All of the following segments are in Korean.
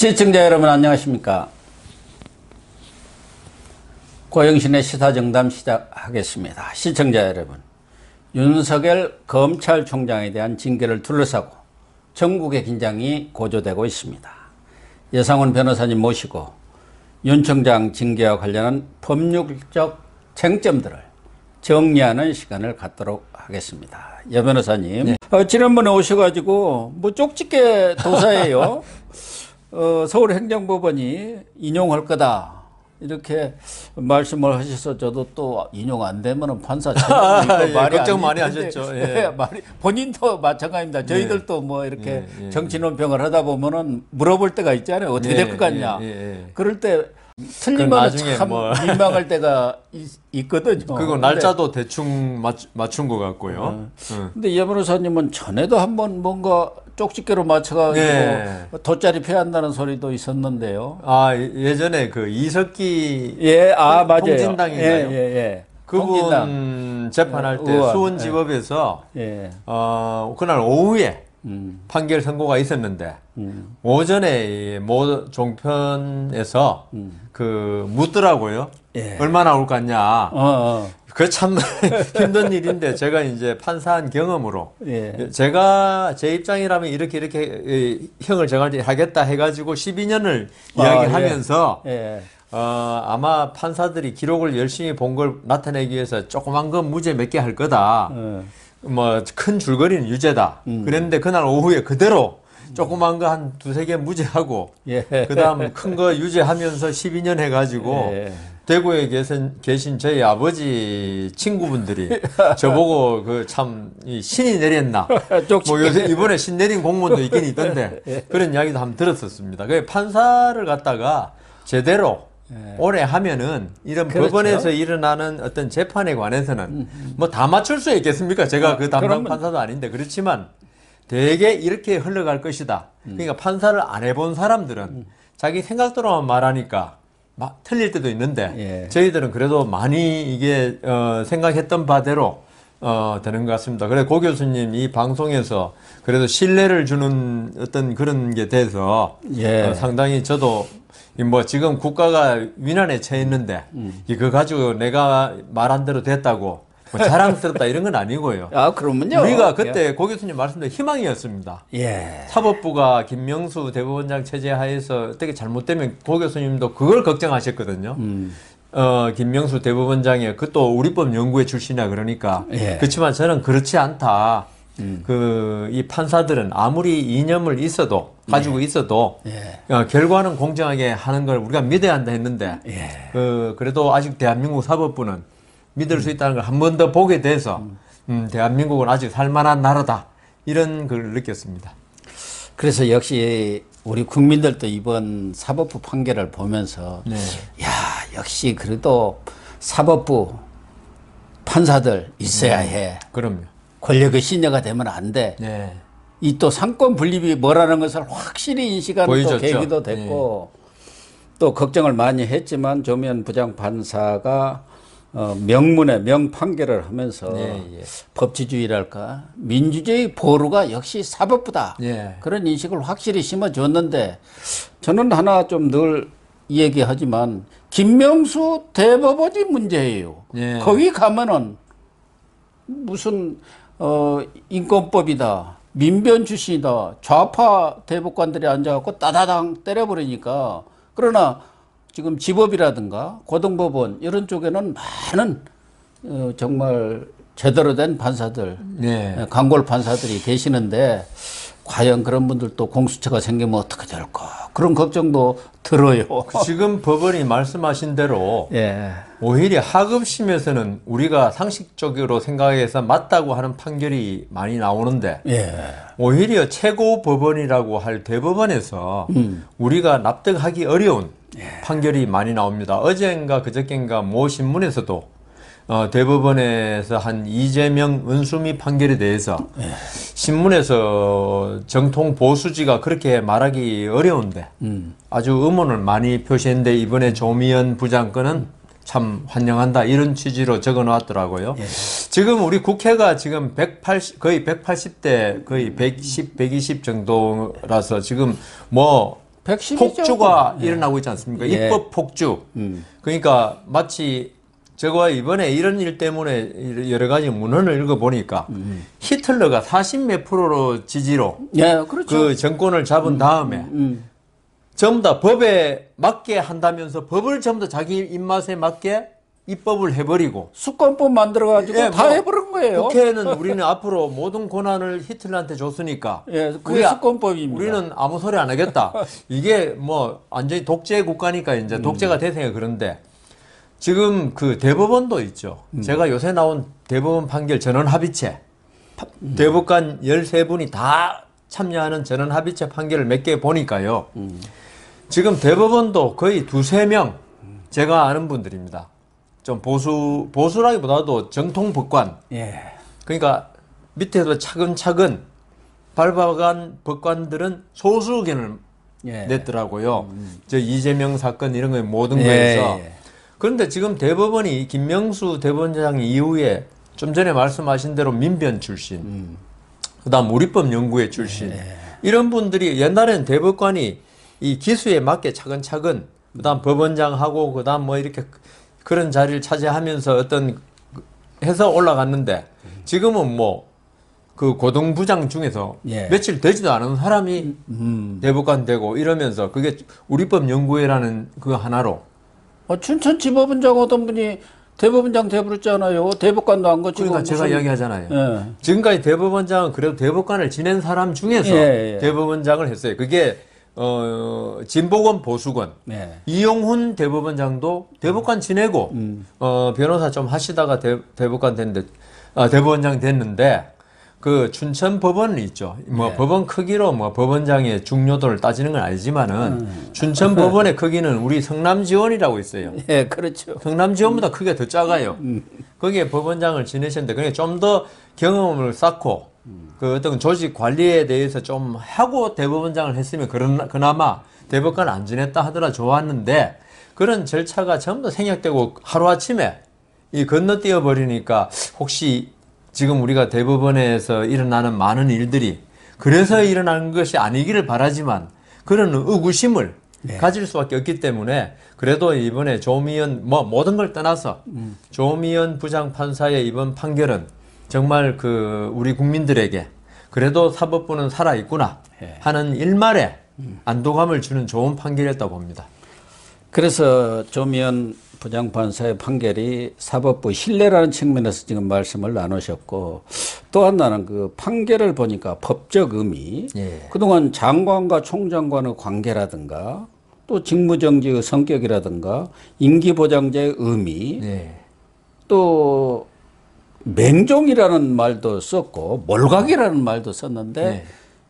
시청자 여러분 안녕하십니까. 고영신의 시사정담 시작하겠습니다. 시청자 여러분, 윤석열 검찰총장에 대한 징계를 둘러싸고 전국의 긴장이 고조되고 있습니다. 여상훈 변호사님 모시고 윤 총장 징계와 관련한 법률적 쟁점들을 정리하는 시간을 갖도록 하겠습니다. 여 변호사님, 네. 지난번에 오셔가지고 뭐 쪽집게 도사예요. 서울행정법원이 인용할 거다 이렇게 말씀을 하셔서 저도 또 인용 안 되면은 판사 예, 말이 걱정 많이 하셨죠. 예. 말이 본인도 마찬가지입니다. 저희들도 뭐 이렇게 정치 논평을 하다 보면은 물어볼 때가 있잖아요. 어떻게 될 것 같냐. 그럴 때 틀리면 참 뭐 민망할 때가 있거든요. 그리고 날짜도 대충 맞춘 것 같고요. 근데 여 변호사님은 전에도 한번 뭔가 쪽집게로 맞춰가지고 돗자리 패한다는 소리도 있었는데요. 아, 예전에 그 이석기 맞아요. 통진당인가요? 그분 재판할 때 수원지법에서 그날 오후에 판결 선고가 있었는데 오전에 모 종편에서 그 묻더라고요. 얼마 나올 것 같냐. 그 참 힘든 일인데 제가 이제 판사한 경험으로 제가 제 입장이라면 이렇게 형을 정할 하겠다 해가지고 12년을 이야기하면서 아마 판사들이 기록을 열심히 본 걸 나타내기 위해서 조그만 건 무죄 몇 개 할 거다. 뭐 큰 줄거리는 유죄다. 그랬는데 그날 오후에 그대로 조그만 거 한 두세 개 무죄하고 그다음 큰 거 유죄하면서 12년 해가지고 대구에 계신 저희 아버지 친구분들이 저보고 그 참 신이 내렸나 뭐 요새 이번에 신 내린 공무원도 있긴 있던데 그런 이야기도 한번 들었었습니다. 그 판사를 갖다가 제대로 오래 하면은 이런 법원에서 일어나는 어떤 재판에 관해서는 뭐 다 맞출 수 있겠습니까? 제가 그 담당 판사도 아닌데 그렇지만 되게 이렇게 흘러갈 것이다. 그러니까 판사를 안 해본 사람들은 자기 생각대로만 말하니까 막 틀릴 때도 있는데 저희들은 그래도 많이 이게 생각했던 바대로 되는 것 같습니다. 그래서 고 교수님 이 방송에서 그래도 신뢰를 주는 어떤 그런 게 돼서 상당히 저도 뭐 지금 국가가 위난에 처해 있는데 이거 가지고 내가 말한 대로 됐다고 뭐 자랑스럽다 이런 건 아니고요. 그러면요. 우리가 그때 고 교수님 말씀대로 희망이었습니다. 사법부가 김명수 대법원장 체제 하에서 어떻게 잘못되면 고 교수님도 그걸 걱정하셨거든요. 김명수 대법원장이 그또 우리법 연구회 출신이야 그러니까. 그렇지만 저는 그렇지 않다. 이 판사들은 아무리 이념을 가지고 있어도 결과는 공정하게 하는 걸 우리가 믿어야 한다 했는데 그래도 아직 대한민국 사법부는 믿을 수 있다는 걸 한 번 더 보게 돼서 대한민국은 아직 살만한 나라다 이런 걸 느꼈습니다. 그래서 역시 우리 국민들도 이번 사법부 판결을 보면서 역시 그래도 사법부 판사들 있어야 해. 그럼요. 권력의 신여가 되면 안 돼. 이 또 상권 분립이 뭐라는 것을 확실히 인식하는 또 계기도 됐고 또 걱정을 많이 했지만 조미연 부장판사가 명문의 명판결을 하면서 법치주의랄까 민주주의 보루가 역시 사법부다. 그런 인식을 확실히 심어줬는데 저는 하나 좀 늘 얘기하지만 김명수 대법원이 문제예요. 거기 가면은 무슨 인권법이다. 민변 출신이다. 좌파 대법관들이 앉아갖고 따다당 때려버리니까. 그러나 지금 지법이라든가 고등법원 이런 쪽에는 많은 정말 제대로 된 판사들, 강골 판사들이 계시는데 과연 그런 분들도 공수처가 생기면 어떻게 될까 그런 걱정도 들어요. 지금 법원이 말씀하신 대로 오히려 하급심에서는 우리가 상식적으로 생각해서 맞다고 하는 판결이 많이 나오는데 오히려 최고 법원이라고 할 대법원에서 우리가 납득하기 어려운 판결이 많이 나옵니다. 어젠가 그저께인가 모 신문에서도 대법원에서 한 이재명 은수미 판결에 대해서 신문에서 정통 보수지가 그렇게 말하기 어려운데 아주 의문을 많이 표시했는데 이번에 조미연 부장 건은 참 환영한다 이런 취지로 적어 놨더라고요. 지금 우리 국회가 지금 180, 거의 180대 거의 110, 120 정도라서 지금 뭐 폭주가 일어나고 있지 않습니까? 입법 폭주. 그러니까 마치 제가 이번에 이런 일 때문에 여러 가지 문헌을 읽어보니까 히틀러가 40몇 프로로 지지로 그렇죠. 그 정권을 잡은 다음에 전부 다 법에 맞게 한다면서 법을 전부 다 자기 입맛에 맞게 입법을 해버리고 수권법 만들어가지고 다 해버린 거예요. 국회는 우리는 앞으로 모든 권한을 히틀러한테 줬으니까 그게 수권법입니다. 우리는 아무 소리 안 하겠다. 이게 뭐 완전히 독재 국가니까 이제 독재가 대세가 그런데 지금 그 대법원도 있죠. 제가 요새 나온 대법원 판결 전원합의체 대법관 13분이 다 참여하는 전원합의체 판결을 몇 개 보니까요. 지금 대법원도 거의 2~3명 제가 아는 분들입니다. 좀 보수라기보다도 정통 법관. 그러니까 밑에서 차근차근 밟아간 법관들은 소수 의견을 냈더라고요. 저 이재명 사건 이런 거에 모든 거에서. 그런데 지금 대법원이 김명수 대법원장 이후에 좀 전에 말씀하신 대로 민변 출신, 그다음 우리법 연구회 출신 이런 분들이 옛날에는 대법관이 이 기수에 맞게 차근차근 그다음 법원장하고 그다음 뭐 이렇게 그런 자리를 차지하면서 어떤 해서 올라갔는데 지금은 뭐 그 고등부장 중에서 며칠 되지도 않은 사람이 대법관 되고 이러면서 그게 우리법 연구회라는 그 하나로 춘천지법원장 오던 분이 대법원장 돼버렸잖아요. 대법관도 안 거치고. 그러니까 제가 이야기하잖아요. 지금까지 대법원장은 그래도 대법관을 지낸 사람 중에서 대법원장을 했어요. 그게 진보권 보수권 이용훈 대법원장도 대법관 지내고 변호사 좀 하시다가 대법관 됐는데 대법원장 됐는데 그 춘천 법원은 있죠. 뭐 법원 크기로 뭐 법원장의 중요도를 따지는 건 아니지만은 춘천 법원의 크기는 우리 성남지원이라고 있어요. 그렇죠. 성남지원보다 크게 더 작아요. 거기에 법원장을 지내셨는데 그게 좀 더 경험을 쌓고 그 어떤 조직 관리에 대해서 좀 하고 대법원장을 했으면 그나마 대법관 안 지냈다 하더라 좋았는데 그런 절차가 전부 다 생략되고 하루아침에 이 건너뛰어 버리니까 혹시 지금 우리가 대법원에서 일어나는 많은 일들이 그래서 일어나는 것이 아니기를 바라지만 그런 의구심을 가질 수밖에 없기 때문에 그래도 이번에 조미연 뭐 모든 걸 떠나서 조미연 부장판사의 이번 판결은 정말 그 우리 국민들에게 그래도 사법부는 살아있구나 하는 일말의 안도감을 주는 좋은 판결이었다고 봅니다. 그래서 조미연 부장판사의 판결이 사법부 신뢰라는 측면에서 지금 말씀을 나누셨고 또 하나는 그 판결을 보니까 법적 의미 그동안 장관과 총장관의 관계라든가 또 직무정지의 성격이라든가 임기보장제의 의미 또 맹종이라는 말도 썼고 몰각이라는 말도 썼는데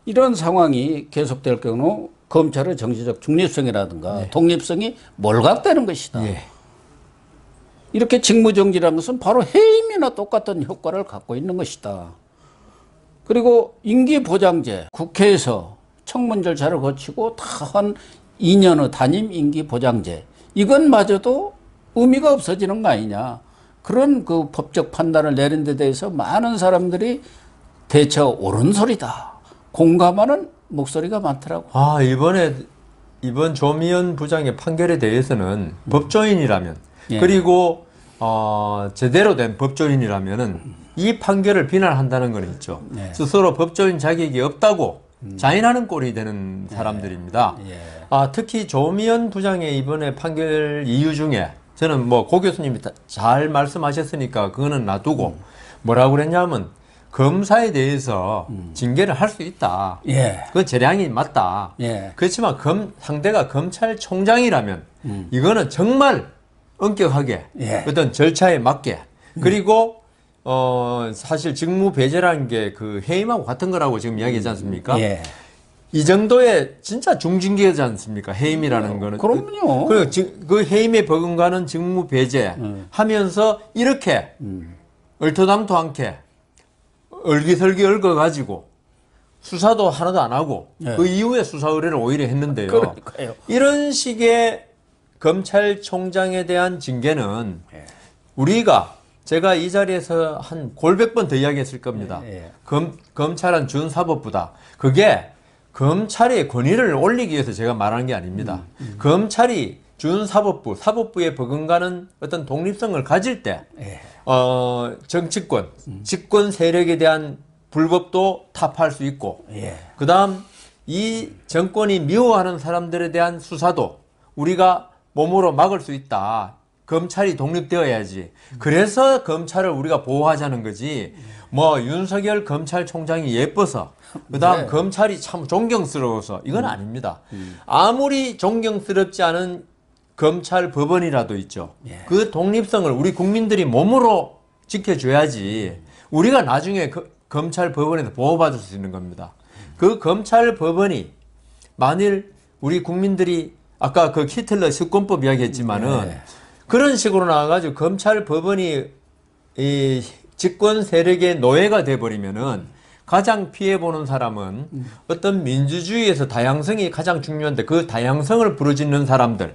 이런 상황이 계속될 경우 검찰의 정치적 중립성이라든가 독립성이 몰각되는 것이다. 이렇게 직무정지라는 것은 바로 해임이나 똑같은 효과를 갖고 있는 것이다. 그리고 임기보장제, 국회에서 청문 절차를 거치고 다 한 2년의 단임 임기보장제, 이것마저도 의미가 없어지는 거 아니냐. 그런 그 법적 판단을 내린 데 대해서 많은 사람들이 대처 옳은 소리다. 공감하는 목소리가 많더라고. 이번 조미연 부장의 판결에 대해서는 법조인이라면 그리고 제대로 된 법조인이라면은 이 판결을 비난한다는 건 있죠. 스스로 법조인 자격이 없다고 자인하는 꼴이 되는 사람들입니다. 특히 조미연 부장의 이번에 판결 이유 중에 저는 뭐 고 교수님이 잘 말씀하셨으니까 그거는 놔두고 뭐라고 그랬냐면 검사에 대해서 징계를 할 수 있다. 그건 재량이 맞다. 그렇지만 상대가 검찰총장이라면 이거는 정말 엄격하게 어떤 절차에 맞게 그리고 사실 직무 배제라는 게 그 해임하고 같은 거라고 지금 이야기하지 않습니까? 이 정도의 진짜 중징계지 않습니까? 해임이라는 거는. 그럼요. 그 해임에 버금가는 직무 배제 하면서 이렇게 얼토당토 않게 얼기설기 얽어가지고 수사도 하나도 안 하고 그 이후에 수사 의뢰를 오히려 했는데요. 그러니까요. 이런 식의 검찰총장에 대한 징계는 우리가 제가 이 자리에서 한 골백 번 더 이야기했을 겁니다. 검찰은 준사법부다. 그게 검찰의 권위를 올리기 위해서 제가 말하는 게 아닙니다. 검찰이 준사법부, 사법부에 버금가는 어떤 독립성을 가질 때, 정치권, 집권 세력에 대한 불법도 타파할 수 있고, 그 다음 이 정권이 미워하는 사람들에 대한 수사도 우리가 몸으로 막을 수 있다. 검찰이 독립되어야지. 그래서 검찰을 우리가 보호하자는 거지. 뭐 윤석열 검찰총장이 예뻐서 그다음 검찰이 참 존경스러워서 이건 아닙니다. 아무리 존경스럽지 않은 검찰 법원이라도 있죠. 그 독립성을 우리 국민들이 몸으로 지켜줘야지 우리가 나중에 검찰 법원에서 보호받을 수 있는 겁니다. 그 검찰 법원이 만일 우리 국민들이 아까 그 히틀러 식권법 이야기했지만은 그런 식으로 나와가지고 검찰 법원이 이 집권 세력의 노예가 돼버리면은 가장 피해보는 사람은 어떤 민주주의에서 다양성이 가장 중요한데 그 다양성을 부르짖는 사람들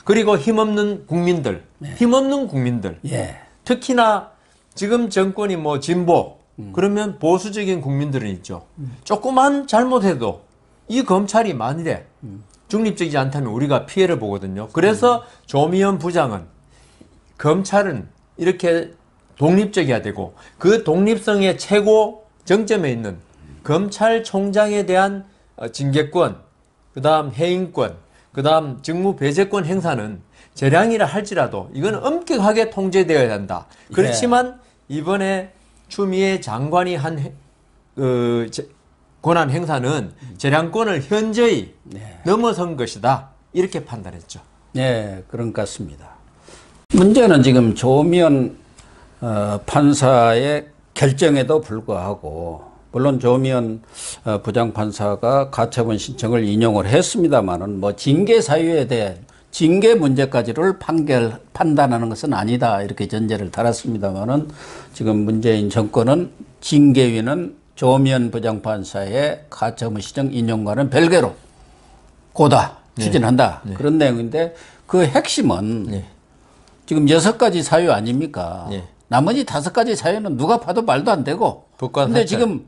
그리고 힘없는 국민들, 힘없는 국민들 특히나 지금 정권이 뭐 진보 그러면 보수적인 국민들은 있죠. 조그만 잘못해도 이 검찰이 만일에 중립적이지 않다면 우리가 피해를 보거든요. 그래서 조미연 부장은 검찰은 이렇게 독립적이어야 되고 그 독립성의 최고 정점에 있는 검찰총장에 대한 징계권, 그 다음 해임권, 그 다음 직무배제권 행사는 재량이라 할지라도 이건 엄격하게 통제되어야 한다. 그렇지만 이번에 추미애 장관이 한 권한 행사는 재량권을 현저히 넘어선 것이다. 이렇게 판단했죠. 네, 그런 것 같습니다. 문제는 지금 조미연 판사의 결정에도 불구하고 물론 조미연 부장판사가 가처분 신청을 인용을 했습니다만은 뭐 징계 사유에 대해 징계 문제까지를 판단하는 것은 아니다 이렇게 전제를 달았습니다만은 지금 문재인 정권은 징계위는 조미연 부장판사의 가처분 신청 인용과는 별개로 고다 추진한다 그런 내용인데 그 핵심은 지금 6가지 사유 아닙니까? 나머지 5가지 사유는 누가 봐도 말도 안 되고. 그런데 지금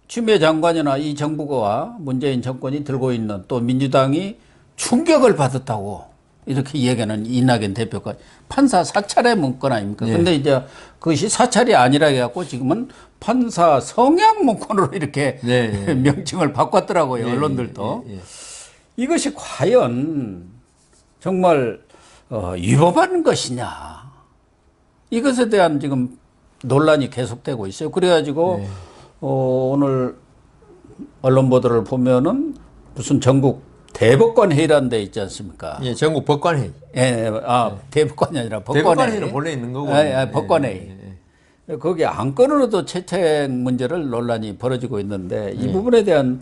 추미애 장관이나 이 정부가 문재인 정권이 들고 있는 또 민주당이 충격을 받았다고 이렇게 얘기하는 이낙연 대표가 판사 사찰의 문건 아닙니까? 그런데 이제 그것이 사찰이 아니라 해갖고 지금은 판사 성향 문건으로 이렇게 명칭을 바꿨더라고요. 언론들도. 이것이 과연 정말 위법한 것이냐. 이것에 대한 지금 논란이 계속되고 있어요. 그래가지고 오늘 언론 보도를 보면은 무슨 전국 대법관 회의라는 데 있지 않습니까? 예, 전국 법관회의. 대법관이 아니라 법관회의. 대법관회의는 본래 있는 거고. 법관회의. 거기 안건으로도 채택 문제를 논란이 벌어지고 있는데 이 부분에 대한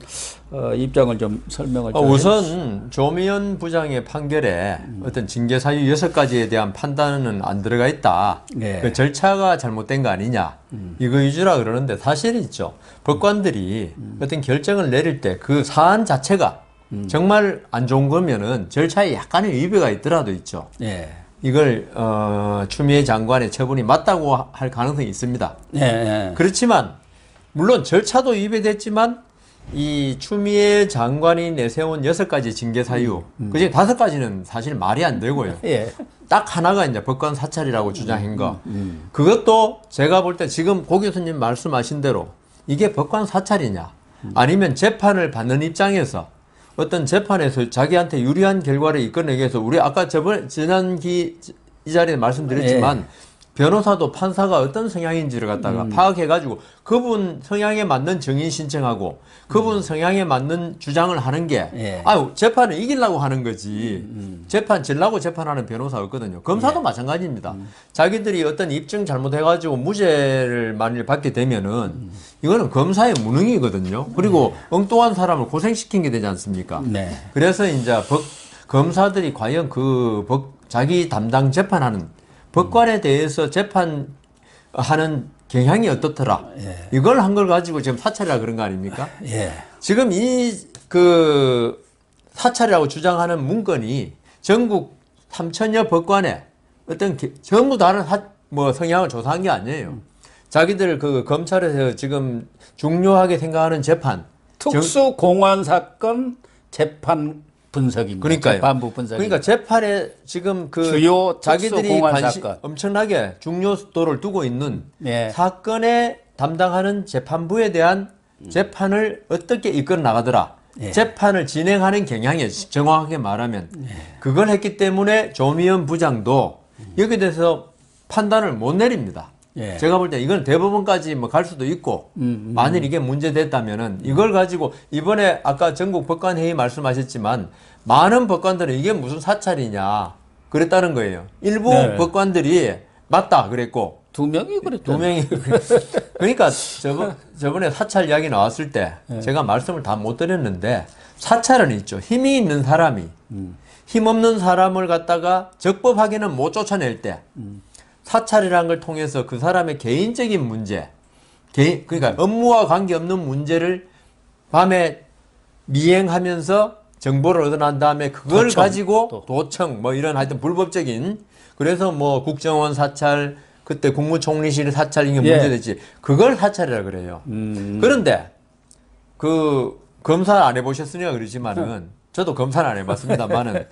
입장을 좀 설명을 좀 우선 조미연 부장의 판결에 어떤 징계 사유 6가지에 대한 판단은 안 들어가 있다. 그 절차가 잘못된 거 아니냐. 이거 위주라 그러는데 사실이 있죠. 법관들이 어떤 결정을 내릴 때 그 사안 자체가 정말 안 좋은 거면은 절차에 약간의 위배가 있더라도 있죠. 이걸 추미애 장관의 처분이 맞다고 할 가능성이 있습니다. 그렇지만 물론 절차도 위배됐지만 이 추미애 장관이 내세운 6가지 징계 사유 그중에 5가지는 사실 말이 안 되고요. 딱 하나가 이제 법관 사찰이라고 주장한 거. 그것도 제가 볼 때 지금 고 교수님 말씀하신 대로 이게 법관 사찰이냐 아니면 재판을 받는 입장에서 어떤 재판에서 자기한테 유리한 결과를 이끌어내기 위해서 우리 아까 지난 이 자리에 말씀드렸지만 변호사도 판사가 어떤 성향인지를 갖다가 파악해가지고 그분 성향에 맞는 증인 신청하고 그분 성향에 맞는 주장을 하는 게 재판을 이기려고 하는 거지 재판 질라고 재판하는 변호사 없거든요. 검사도 마찬가지입니다. 자기들이 어떤 입증 잘못해가지고 무죄를 만일 받게 되면은 이거는 검사의 무능이거든요. 그리고 엉뚱한 사람을 고생시킨 게 되지 않습니까? 그래서 이제 검사들이 과연 자기 담당 재판하는 법관에 대해서 재판하는 경향이 어떻더라. 이걸 한 걸 가지고 지금 사찰이라 그런 거 아닙니까? 지금 그 사찰이라고 주장하는 문건이 전국 3천여 법관에 어떤 전부 다른 성향을 조사한 게 아니에요. 자기들 그 검찰에서 지금 중요하게 생각하는 재판, 특수 공안 사건 재판 분석입니다. 그러니까요. 재판부 분석. 그러니까 재판에 지금 그 주요 자기들이 관심 사건. 엄청나게 중요도를 두고 있는 네. 사건에 담당하는 재판부에 대한 재판을 어떻게 이끌어 나가더라. 네. 재판을 진행하는 경향이 정확하게 말하면 그걸 했기 때문에 조미연 부장도 여기에 대해서 판단을 못 내립니다. 예. 제가 볼 때 이건 대법원까지 뭐 갈 수도 있고 만일 이게 문제됐다면은 이걸 가지고 이번에 아까 전국 법관회의 말씀하셨지만 많은 법관들은 이게 무슨 사찰이냐 그랬다는 거예요. 일부 네. 법관들이 맞다 그랬고 2명이 그랬죠. 2명이 그러니까 저번에 사찰 이야기 나왔을 때 제가 말씀을 다 못 드렸는데 사찰은 있죠. 힘이 있는 사람이 힘없는 사람을 갖다가 적법하게는 못 쫓아낼 때 사찰이라는 걸 통해서 그 사람의 개인적인 문제, 그러니까 업무와 관계없는 문제를 밤에 미행하면서 정보를 얻어난 다음에 그걸 도청, 가지고 도청 뭐 이런 하여튼 불법적인 그래서 뭐 국정원 사찰 그때 국무총리실 사찰 이게 문제됐지 그걸 사찰이라 그래요. 그런데 그 검사 안 해보셨으니까 그러지만은 저도 검사는 안 해봤습니다만은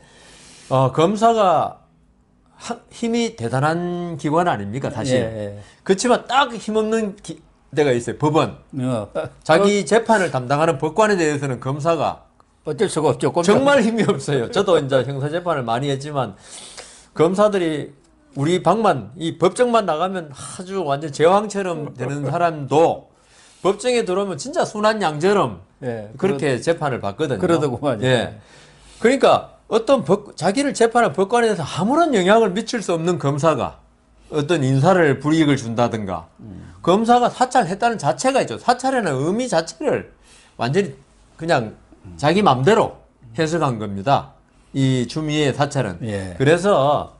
검사가 힘이 대단한 기관 아닙니까 사실. 예. 그렇지만 딱 힘없는 데가 있어요. 법원. 자기 재판을 담당하는 법관에 대해서는 검사가 어쩔 수가 없죠. 정말 힘이 없어요. 저도 이제 형사 재판을 많이 했지만 검사들이 우리 방만 이 법정만 나가면 아주 완전 제왕처럼 되는 사람도 법정에 들어오면 진짜 순한 양처럼 그렇게 재판을 받거든요. 그러더구만요. 예. 그러니까 어떤 자기를 재판한 법관에 대해서 아무런 영향을 미칠 수 없는 검사가 어떤 인사를 불이익을 준다든가 검사가 사찰했다는 자체가 있죠. 사찰에는 의미 자체를 완전히 그냥 자기 맘대로 해석한 겁니다. 이 추미애 사찰은. 그래서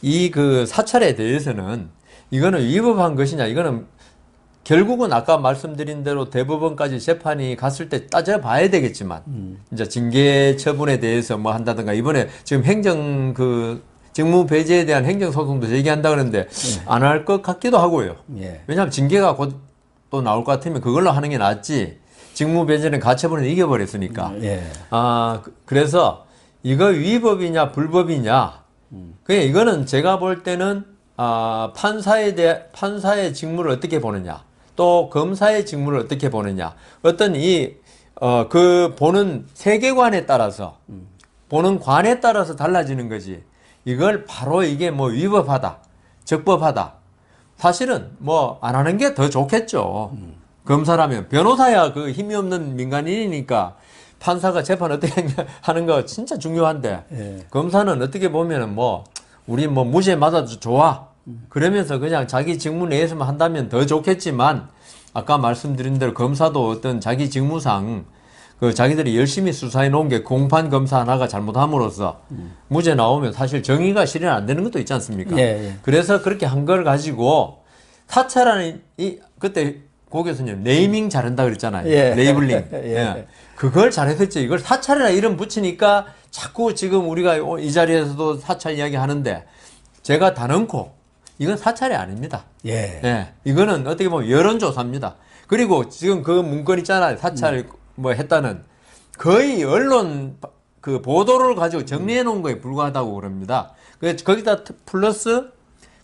이 그 사찰에 대해서는 이거는 위법한 것이냐 이거는 결국은 아까 말씀드린 대로 대법원까지 재판이 갔을 때 따져봐야 되겠지만 이제 징계 처분에 대해서 뭐 한다든가 이번에 지금 행정 그 직무 배제에 대한 행정 소송도 제기한다 그러는데 안 할 것 같기도 하고요. 왜냐하면 징계가 곧 또 나올 것 같으면 그걸로 하는 게 낫지. 직무 배제는 가처분을 이겨버렸으니까. 그래서 이거 위법이냐 불법이냐. 그냥 이거는 제가 볼 때는 판사의 직무를 어떻게 보느냐. 또 검사의 직무를 어떻게 보느냐. 어떤 그 보는 세계관에 따라서 보는 관에 따라서 달라지는 거지. 이걸 바로 이게 뭐 위법하다, 적법하다. 사실은 뭐 안 하는 게 더 좋겠죠. 검사라면 변호사야 그 힘이 없는 민간인이니까 판사가 재판 어떻게 하는 거 진짜 중요한데 검사는 어떻게 보면은 뭐 우리 뭐 무죄 맞아도 좋아. 그러면서 그냥 자기 직무 내에서만 한다면 더 좋겠지만 아까 말씀드린 대로 검사도 어떤 자기 직무상 그 자기들이 열심히 수사해 놓은 게 공판 검사 하나가 잘못함으로써 무죄 나오면 사실 정의가 실현 안 되는 것도 있지 않습니까? 그래서 그렇게 한 걸 가지고 사찰하는 그때 고 교수님 네이밍 잘한다 그랬잖아요. 레이블링. 그걸 잘했었지. 이걸 사찰이라 이름 붙이니까 자꾸 지금 우리가 이 자리에서도 사찰 이야기 하는데 제가 단언코 이건 사찰이 아닙니다. 이거는 어떻게 보면 여론조사입니다. 그리고 지금 그 문건 있잖아요. 사찰 뭐 했다는 거의 언론 그 보도를 가지고 정리해 놓은 거에 불과하다고 그럽니다. 그래서 거기다 플러스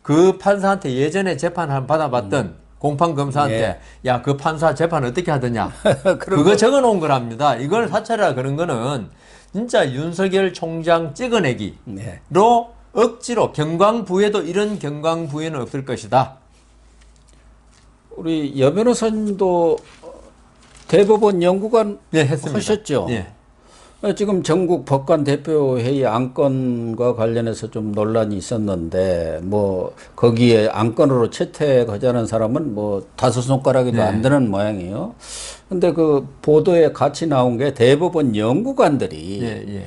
그 판사한테 예전에 재판 한 받아봤던 공판 검사한테 야, 그 판사 재판 어떻게 하더냐. 그거 적어 놓은 거랍니다. 이걸 사찰이라 그런 거는 진짜 윤석열 총장 찍어내기로 억지로 경광부에도 이런 경광부에는 없을 것이다. 우리 여 변호사님도 대법원 연구관 하셨죠? 지금 전국 법관 대표회의 안건과 관련해서 좀 논란이 있었는데 뭐 거기에 안건으로 채택하자는 사람은 뭐 5손가락에도 안 되는 모양이에요. 근데 그 보도에 같이 나온 게 대법원 연구관들이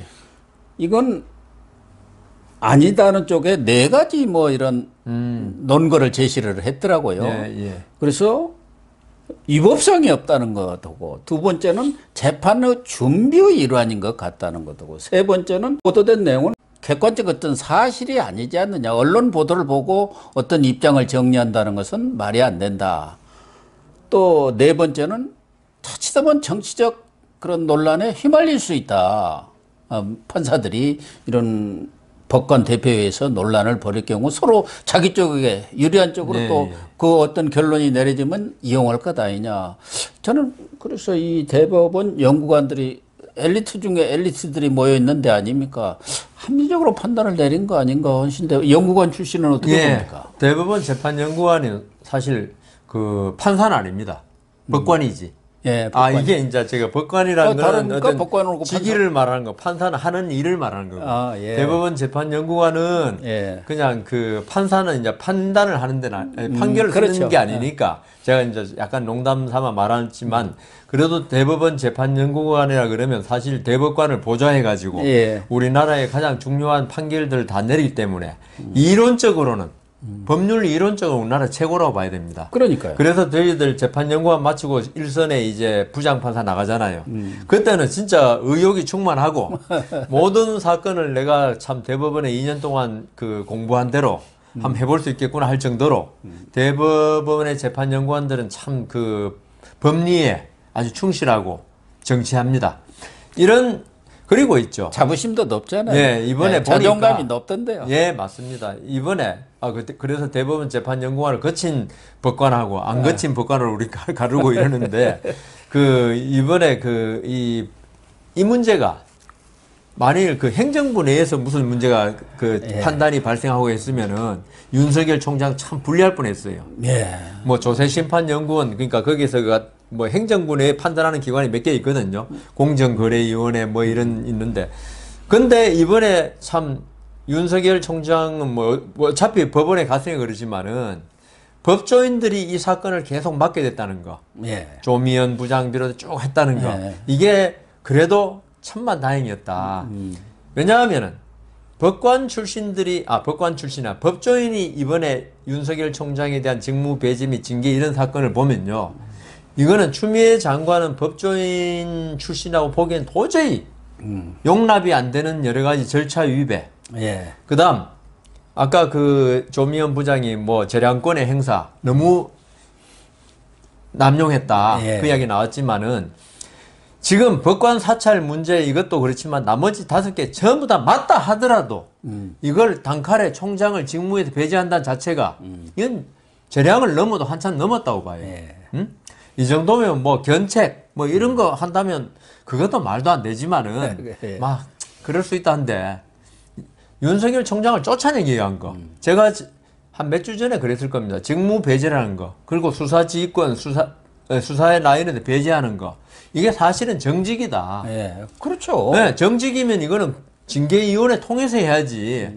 이건 아니다는 쪽에 4가지 뭐 이런 논거를 제시를 했더라고요. 그래서 위법성이 없다는 것하고 두 번째는 재판의 준비의 일환인 것 같다는 것하고 세 번째는 보도된 내용은 객관적 어떤 사실이 아니지 않느냐. 언론 보도를 보고 어떤 입장을 정리한다는 것은 말이 안 된다. 또 네 번째는 자칫하면 정치적 그런 논란에 휘말릴 수 있다. 판사들이 이런 법관 대표회에서 논란을 벌일 경우 서로 자기 쪽에 유리한 쪽으로 네. 또 그 어떤 결론이 내려지면 이용할 것 아니냐. 저는 그래서 이 대법원 연구관들이 엘리트 중에 엘리트들이 모여 있는 데 아닙니까? 합리적으로 판단을 내린 거 아닌가 하신데 연구관 출신은 어떻게 봅니까? 대법원 재판연구관이 사실 그 판사는 아닙니다. 법관이지. 예, 이게 이제 제가 법관이라는 거는 어떤 법관으로 직위를 말하는 거, 판사는 하는 일을 말하는 거고. 예. 대법원 재판연구관은 그냥 그 판사는 이제 판단을 하는 데는 판결을 그렇죠. 쓰는 게 아니니까 제가 이제 약간 농담 삼아 말하지만 그래도 대법원 재판연구관이라 그러면 사실 대법관을 보좌해 가지고 우리나라의 가장 중요한 판결들을 다 내리기 때문에 이론적으로는 법률 이론적으로 우리나라 최고라고 봐야 됩니다. 그러니까요. 그래서 저희들 재판연구원 마치고 일선에 이제 부장판사 나가잖아요. 그때는 진짜 의욕이 충만하고 모든 사건을 내가 참 대법원에 2년 동안 그 공부한 대로 한번 해볼 수 있겠구나 할 정도로 대법원의 재판연구원들은 참 그 법리에 아주 충실하고 정치합니다. 이런 그리고 있죠. 자부심도 높잖아요. 예, 이번에 보니까 자존감이 높던데요. 예, 맞습니다. 이번에 그래서 대법원 재판연구관을 거친 법관하고 안 거친 법관을 우리 가르고 이러는데 그 이번에 그 이 문제가 만일 그 행정부 내에서 무슨 문제가 그 판단이 발생하고 했으면은 윤석열 총장 참 불리할 뻔했어요. 뭐 조세심판연구원 그러니까 거기서 뭐 행정부 내에 판단하는 기관이 몇 개 있거든요. 공정거래위원회 뭐 이런 있는데 근데 이번에 참 윤석열 총장은 뭐 어차피 법원에 갔으니까 그러지만은 법조인들이 이 사건을 계속 맡게 됐다는 거. 조미연 부장 비롯해 쭉 했다는 거. 이게 그래도 천만 다행이었다. 왜냐하면은 법관 출신이 이번에 윤석열 총장에 대한 직무 배제 및 징계 이런 사건을 보면요. 이거는 추미애 장관은 법조인 출신이라고 보기엔 도저히 용납이 안 되는 여러 가지 절차 위배. 그 다음, 아까 그 조미연 부장이 뭐 재량권의 행사 너무 남용했다. 그 이야기 나왔지만은 지금 법관 사찰 문제 이것도 그렇지만 나머지 5개 전부 다 맞다 하더라도 이걸 단칼에 총장을 직무에서 배제한다는 자체가 이건 재량을 넘어도 한참 넘었다고 봐요. 이 정도면 뭐 견책 뭐 이런 거 한다면 그것도 말도 안 되지만은 막 그럴 수 있다는데 윤석열 총장을 쫓아내기 위한 거 제가 한 몇 주 전에 그랬을 겁니다. 직무 배제라는 거 그리고 수사지휘권 수사의 라인에서 배제하는 거 이게 사실은 정직이다. 그렇죠. 정직이면 이거는 징계위원회 통해서 해야지.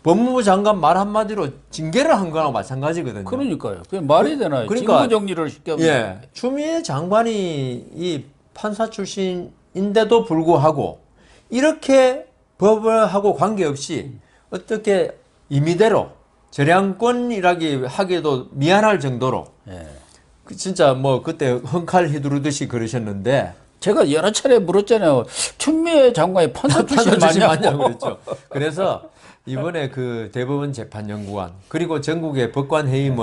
법무부 장관 말 한마디로 징계를 한 거랑 마찬가지거든요. 그러니까요. 그게 말이 되나요? 그러니까, 직무 정리를 시켜면. 추미애 장관이 이 판사 출신인데도 불구하고 이렇게 법하고 관계없이 어떻게 임의대로 재량권이라기 하기도 미안할 정도로 진짜 뭐 그때 헝칼 휘두르듯이 그러셨는데 제가 여러 차례 물었잖아요. 추미애 장관이 판사 출신 맞냐고 그랬죠. 그래서 이번에 그 대법원 재판연구관 그리고 전국의 법관회의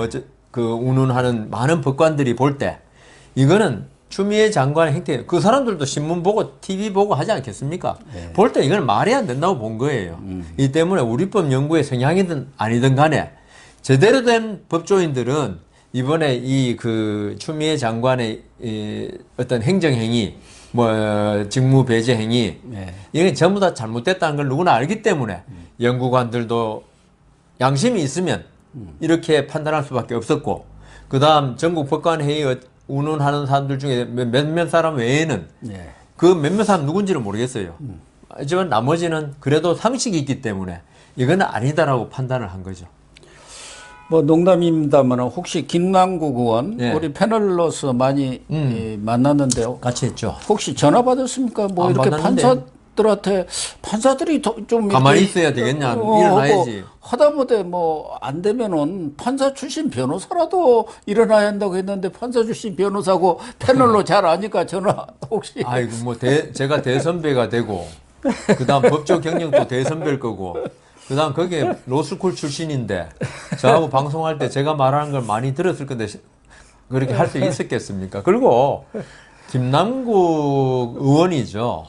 그 운운하는 많은 법관들이 볼 때 이거는 추미애 장관의 행태 그 사람들도 신문 보고 TV 보고 하지 않겠습니까? 볼 때 이건 말이 안 된다고 본 거예요. 이 때문에 우리법 연구의 성향이든 아니든 간에 제대로 된 법조인들은 이번에 이 그 추미애 장관의 어떤 행정행위 뭐 직무 배제 행위 이게 전부 다 잘못됐다는 걸 누구나 알기 때문에 연구관들도 양심이 있으면 이렇게 판단할 수밖에 없었고 그 다음 전국 법관회의 운운하는 사람들 중에 몇몇 사람 외에는 그 몇몇 사람 누군지를 모르겠어요. 하지만 나머지는 그래도 상식이 있기 때문에 이건 아니다라고 판단을 한 거죠. 뭐 농담입니다만 혹시 김남국 의원 우리 패널로서 많이 만났는데요. 같이 했죠. 혹시 전화 받았습니까? 뭐 이렇게 받았는데. 판사들이 좀 가만히 있어야 되겠냐? 일어나야지. 하다못해 뭐 안 되면은 판사 출신 변호사라도 일어나야 한다고 했는데 판사 출신 변호사고 패널로 잘 아니까 전화 혹시. 아이고 뭐 제가 대선배가 되고 그다음 법조 경력도 대선배일 거고. 그 다음 거기에 로스쿨 출신인데 저하고 방송할 때 제가 말하는 걸 많이 들었을 건데 그렇게 할 수 있었겠습니까? 그리고 김남국 의원이죠.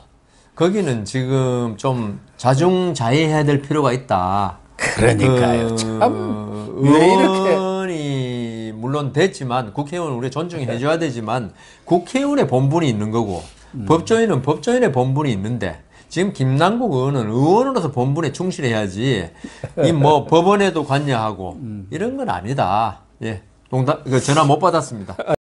거기는 지금 좀 자중자애해야 될 필요가 있다. 그러니까요. 참 왜 이렇게 의원이 물론 됐지만 국회의원 우리 존중해줘야 되지만 국회의원의 본분이 있는 거고 법조인은 법조인의 본분이 있는데 지금 김남국 의원은 의원으로서 본분에 충실해야지 이 뭐 법원에도 관여하고 이런 건 아니다. 예, 농담 전화 못 받았습니다.